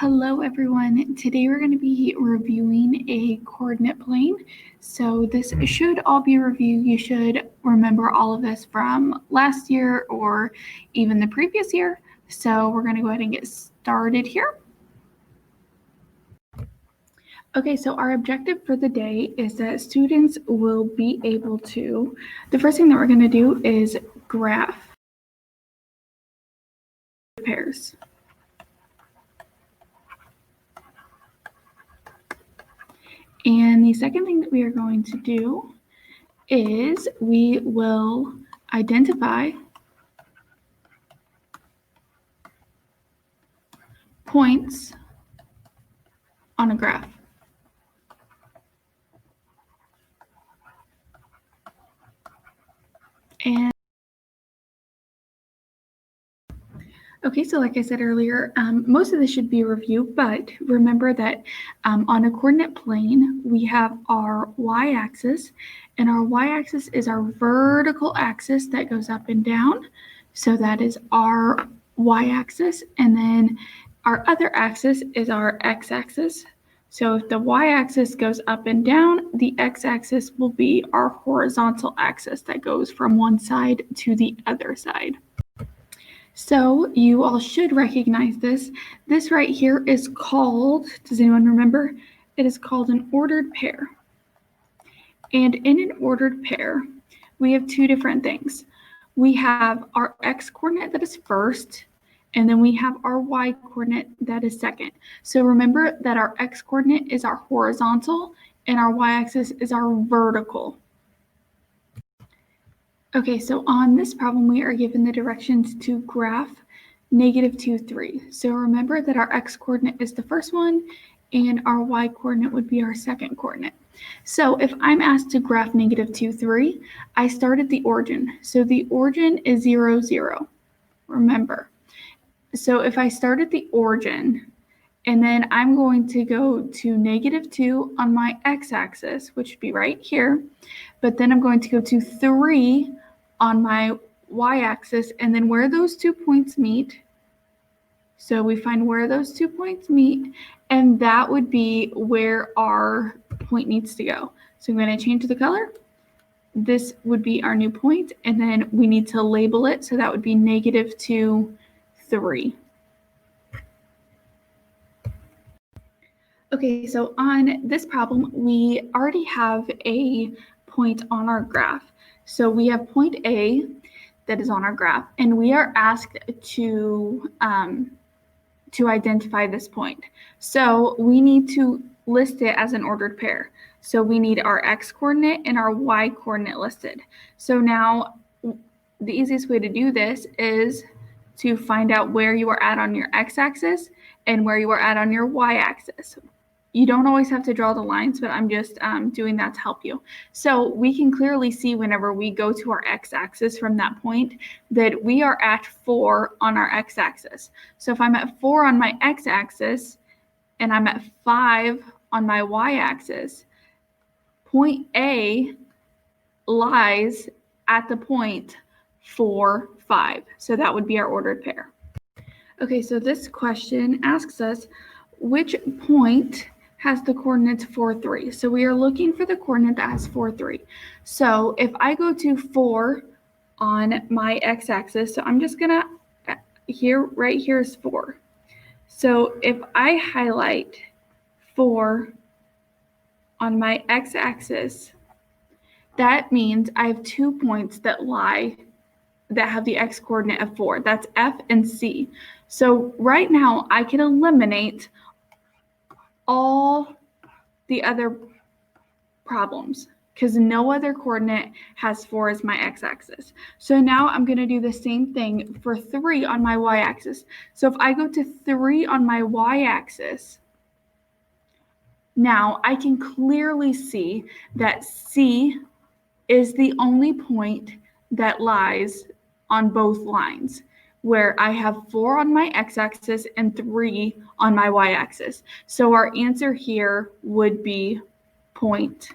Hello everyone, today we're going to be reviewing a coordinate plane. So this should all be reviewed. You should remember all of this from last year or even the previous year. So we're going to go ahead and get started here. Okay, so our objective for the day is that students will be able to, the first thing that we're going to do is graph pairs. And the second thing that we are going to do is we will identify points on a graph. And okay, so like I said earlier, most of this should be reviewed, but remember that on a coordinate plane, we have our y-axis, and our y-axis is our vertical axis that goes up and down. So that is our y-axis, and then our other axis is our x-axis. So if the y-axis goes up and down, the x-axis will be our horizontal axis that goes from one side to the other side. So you all should recognize this. This right here is called, does anyone remember? It is called an ordered pair. And in an ordered pair, we have two different things. We have our x-coordinate that is first, and then we have our y-coordinate that is second. So remember that our x-coordinate is our horizontal, and our y-axis is our vertical. Okay, so on this problem, we are given the directions to graph -2, 3. So remember that our x-coordinate is the first one, and our y-coordinate would be our second coordinate. So if I'm asked to graph -2, 3, I start at the origin. So the origin is 0, 0, remember. So if I start at the origin, and then I'm going to go to -2 on my x-axis, which would be right here, but then I'm going to go to 3 on my y-axis, and then where those 2 points meet. So we find where those 2 points meet, and that would be where our point needs to go. So I'm going to change the color. This would be our new point, and then we need to label it, so that would be -2, 3. Okay, so on this problem, we already have a point on our graph. So we have point A that is on our graph, and we are asked to identify this point. So we need to list it as an ordered pair. So we need our x-coordinate and our y-coordinate listed. So now the easiest way to do this is to find out where you are at on your x-axis and where you are at on your y-axis. You don't always have to draw the lines, but I'm just doing that to help you. So we can clearly see whenever we go to our x-axis from that point that we are at 4 on our x-axis. So if I'm at 4 on my x-axis and I'm at 5 on my y-axis, point A lies at the point 4, 5. So that would be our ordered pair. Okay, so this question asks us which point has the coordinates 4, 3. So we are looking for the coordinate that has 4, 3. So if I go to 4 on my x-axis, so I'm just gonna, right here is 4. So if I highlight 4 on my x-axis, that means I have 2 points that have the x-coordinate of 4. That's F and C. So right now I can eliminate all the other problems because no other coordinate has 4 as my x-axis. So now I'm going to do the same thing for 3 on my y-axis. So if I go to 3 on my y-axis, now I can clearly see that C is the only point that lies on both lines, where I have 4 on my x-axis and 3 on my y-axis. So our answer here would be point